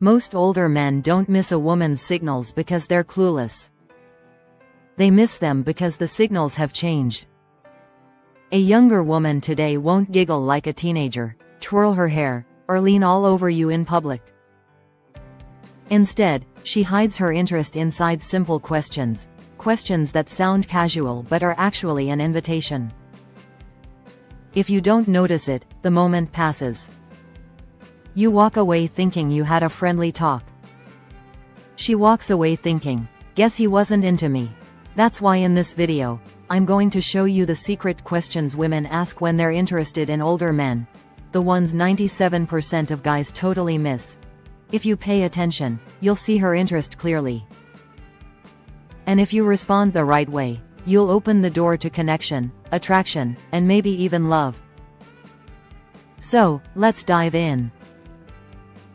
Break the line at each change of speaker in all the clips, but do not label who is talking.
Most older men don't miss a woman's signals because they're clueless. They miss them because the signals have changed. A younger woman today won't giggle like a teenager, twirl her hair, or lean all over you in public. Instead, she hides her interest inside simple questions, questions that sound casual but are actually an invitation. If you don't notice it, the moment passes. You walk away thinking you had a friendly talk. She walks away thinking, guess he wasn't into me. That's why in this video, I'm going to show you the secret questions women ask when they're interested in older men. The ones 97% of guys totally miss. If you pay attention, you'll see her interest clearly. And if you respond the right way, you'll open the door to connection, attraction, and maybe even love. So, let's dive in.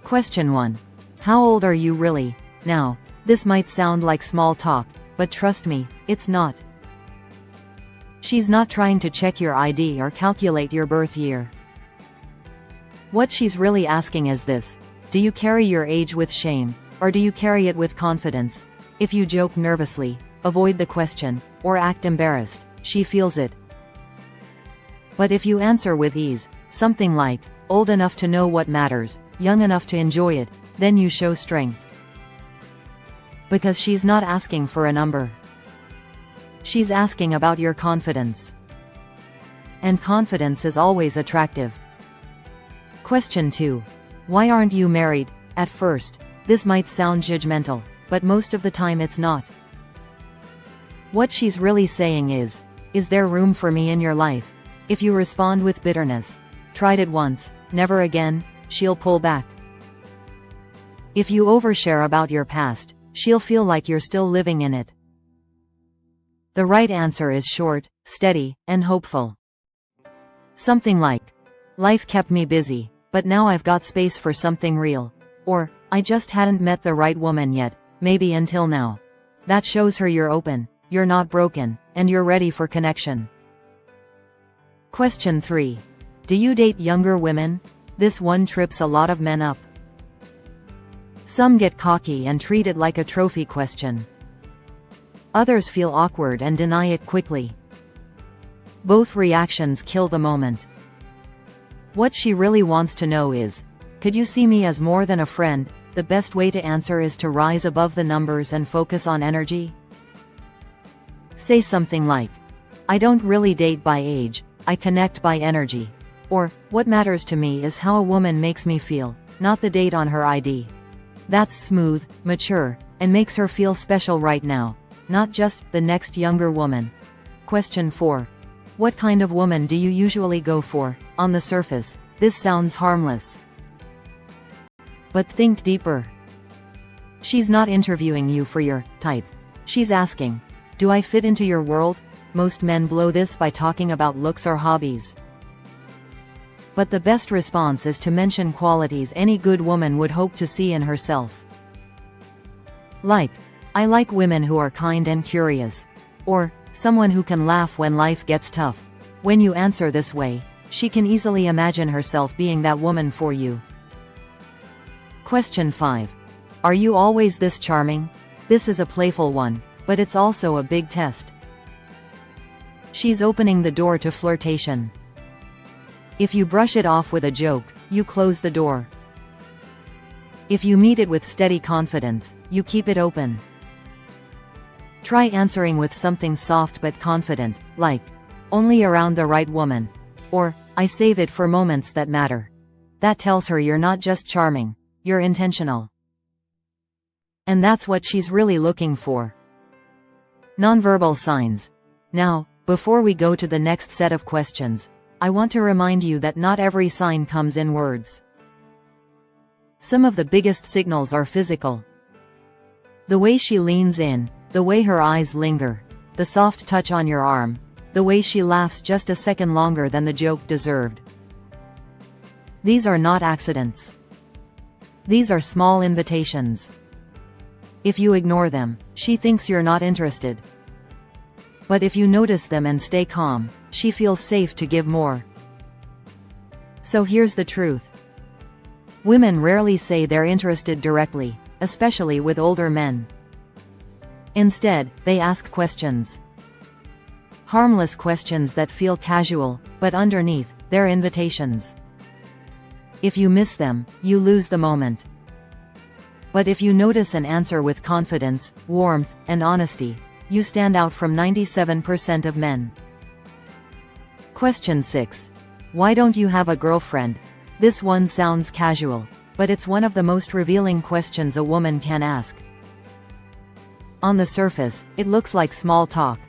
Question 1. How old are you really? Now, this might sound like small talk, but trust me, it's not. She's not trying to check your ID or calculate your birth year. What she's really asking is this: do you carry your age with shame, or do you carry it with confidence? If you joke nervously, avoid the question, or act embarrassed, she feels it. But if you answer with ease, something like, old enough to know what matters, young enough to enjoy it, then you show strength. Because she's not asking for a number. She's asking about your confidence. And confidence is always attractive. Question 2. Why aren't you married? At first, this might sound judgmental, but most of the time it's not. What she's really saying is there room for me in your life? If you respond with bitterness, tried it once, never again, she'll pull back. If you overshare about your past, she'll feel like you're still living in it. The right answer is short, steady, and hopeful. Something like, life kept me busy, but now I've got space for something real. Or, I just hadn't met the right woman yet, maybe until now. That shows her you're open, you're not broken, and you're ready for connection. Question 3. Do you date younger women? This one trips a lot of men up. Some get cocky and treat it like a trophy question. Others feel awkward and deny it quickly. Both reactions kill the moment. What she really wants to know is, could you see me as more than a friend? The best way to answer is to rise above the numbers and focus on energy. Say something like, I don't really date by age, I connect by energy. Or, what matters to me is how a woman makes me feel, not the date on her ID. That's smooth, mature, and makes her feel special right now, not just the next younger woman. Question 4. What kind of woman do you usually go for? On the surface, this sounds harmless. But think deeper. She's not interviewing you for your type. She's asking, do I fit into your world? Most men blow this by talking about looks or hobbies. But the best response is to mention qualities any good woman would hope to see in herself. Like, I like women who are kind and curious. Or, someone who can laugh when life gets tough. When you answer this way, she can easily imagine herself being that woman for you. Question 5. Are you always this charming? This is a playful one, but it's also a big test. She's opening the door to flirtation. If you brush it off with a joke, you close the door. If you meet it with steady confidence, you keep it open. Try answering with something soft but confident, like, only around the right woman. Or, I save it for moments that matter. That tells her you're not just charming, you're intentional. And that's what she's really looking for. Nonverbal signs. Now, before we go to the next set of questions, I want to remind you that not every sign comes in words. Some of the biggest signals are physical. The way she leans in, the way her eyes linger, the soft touch on your arm, the way she laughs just a second longer than the joke deserved. These are not accidents. These are small invitations. If you ignore them, she thinks you're not interested. But if you notice them and stay calm, she feels safe to give more. So here's the truth. Women rarely say they're interested directly, especially with older men. Instead, they ask questions. Harmless questions that feel casual, but underneath, they're invitations. If you miss them, you lose the moment. But if you notice and answer with confidence, warmth, and honesty, you stand out from 97% of men. Question 6. Why don't you have a girlfriend? This one sounds casual, but it's one of the most revealing questions a woman can ask. On the surface, it looks like small talk.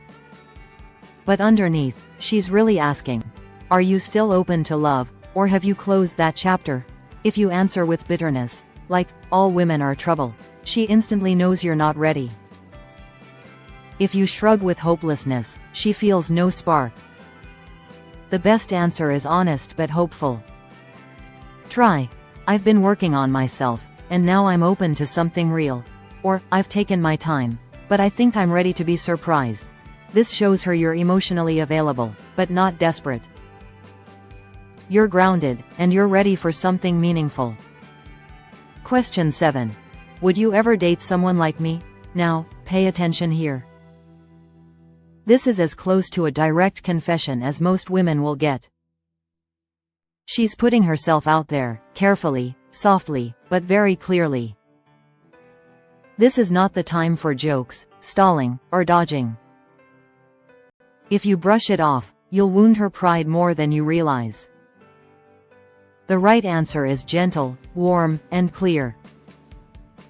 But underneath, she's really asking, are you still open to love, or have you closed that chapter? If you answer with bitterness, like, all women are trouble, she instantly knows you're not ready. If you shrug with hopelessness, she feels no spark. The best answer is honest but hopeful. Try, I've been working on myself, and now I'm open to something real. Or, I've taken my time, but I think I'm ready to be surprised. This shows her you're emotionally available, but not desperate. You're grounded, and you're ready for something meaningful. Question 7. Would you ever date someone like me? Now, pay attention here. This is as close to a direct confession as most women will get. She's putting herself out there, carefully, softly, but very clearly. This is not the time for jokes, stalling, or dodging. If you brush it off, you'll wound her pride more than you realize. The right answer is gentle, warm, and clear.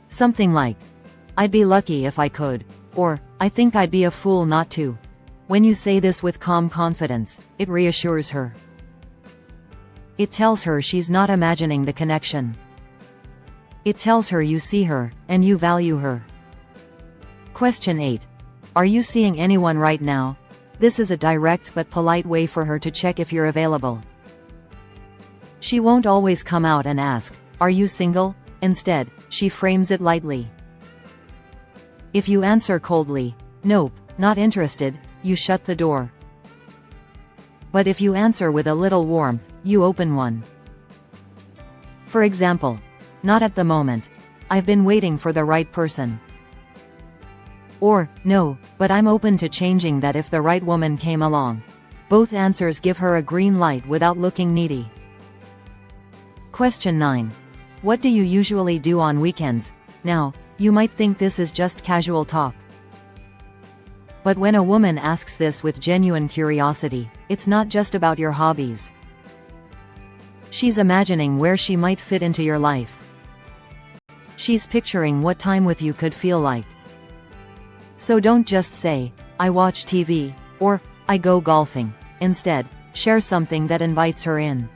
Something like, I'd be lucky if I could, or, I think I'd be a fool not to. When you say this with calm confidence, it reassures her. It tells her she's not imagining the connection. It tells her you see her, and you value her. Question 8. Are you seeing anyone right now? This is a direct but polite way for her to check if you're available. She won't always come out and ask, are you single? Instead, she frames it lightly. If you answer coldly, nope, not interested, you shut the door. But if you answer with a little warmth, you open one. For example, not at the moment. I've been waiting for the right person. Or, no, but I'm open to changing that if the right woman came along. Both answers give her a green light without looking needy. Question 9. What do you usually do on weekends? Now, you might think this is just casual talk. But when a woman asks this with genuine curiosity, it's not just about your hobbies. She's imagining where she might fit into your life. She's picturing what time with you could feel like. So don't just say, I watch TV, or, I go golfing. Instead, share something that invites her in.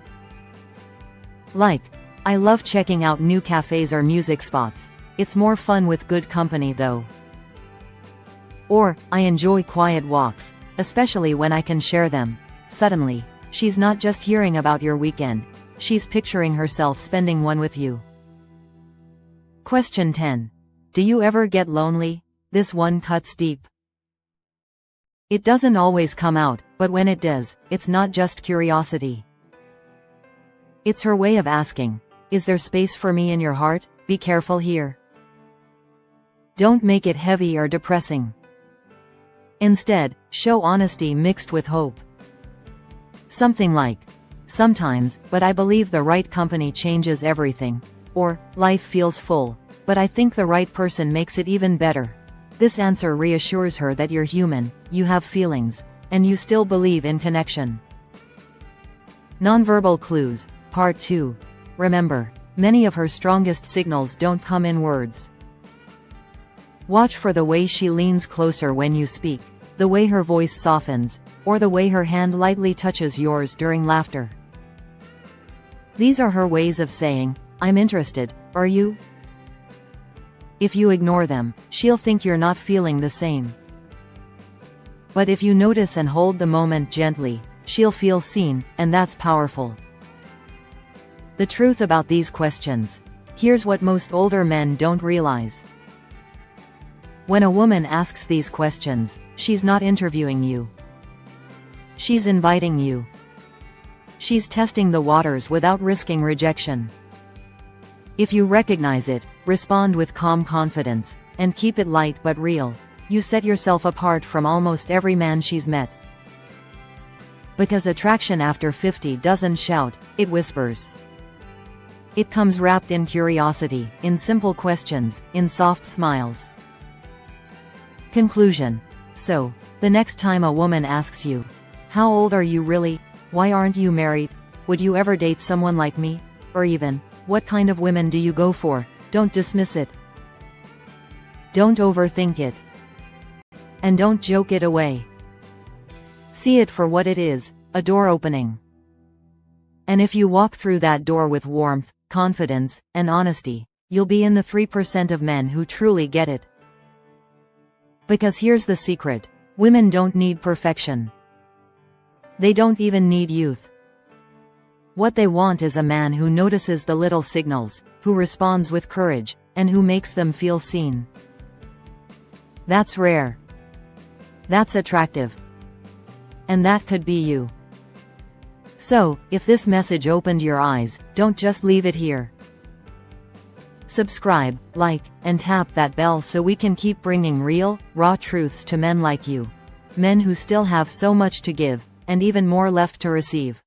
Like, I love checking out new cafes or music spots. It's more fun with good company though. Or, I enjoy quiet walks, especially when I can share them. Suddenly, she's not just hearing about your weekend, she's picturing herself spending one with you. Question 10. Do you ever get lonely? This one cuts deep. It doesn't always come out, but when it does, it's not just curiosity. It's her way of asking, is there space for me in your heart? Be careful here. Don't make it heavy or depressing. Instead, show honesty mixed with hope. Something like, sometimes, but I believe the right company changes everything. Or, life feels full, but I think the right person makes it even better. This answer reassures her that you're human, you have feelings, and you still believe in connection. Nonverbal clues, Part 2. Remember, many of her strongest signals don't come in words. Watch for the way she leans closer when you speak, the way her voice softens, or the way her hand lightly touches yours during laughter. These are her ways of saying, I'm interested, are you? If you ignore them, she'll think you're not feeling the same. But if you notice and hold the moment gently, she'll feel seen, and that's powerful. The truth about these questions. Here's what most older men don't realize. When a woman asks these questions, she's not interviewing you. She's inviting you. She's testing the waters without risking rejection. If you recognize it, respond with calm confidence, and keep it light but real. You set yourself apart from almost every man she's met. Because attraction after 50 doesn't shout, it whispers. It comes wrapped in curiosity, in simple questions, in soft smiles. Conclusion. So, the next time a woman asks you, "How old are you really? Why aren't you married? Would you ever date someone like me?" Or even, "What kind of women do you go for?" don't dismiss it. Don't overthink it. And don't joke it away. See it for what it is, a door opening. And if you walk through that door with warmth, confidence, and honesty, you'll be in the 3% of men who truly get it. Because here's the secret: women don't need perfection. They don't even need youth. What they want is a man who notices the little signals, who responds with courage, and who makes them feel seen. That's rare. That's attractive. And that could be you. So, if this message opened your eyes, don't just leave it here. Subscribe, like, and tap that bell so we can keep bringing real, raw truths to men like you. Men who still have so much to give, and even more left to receive.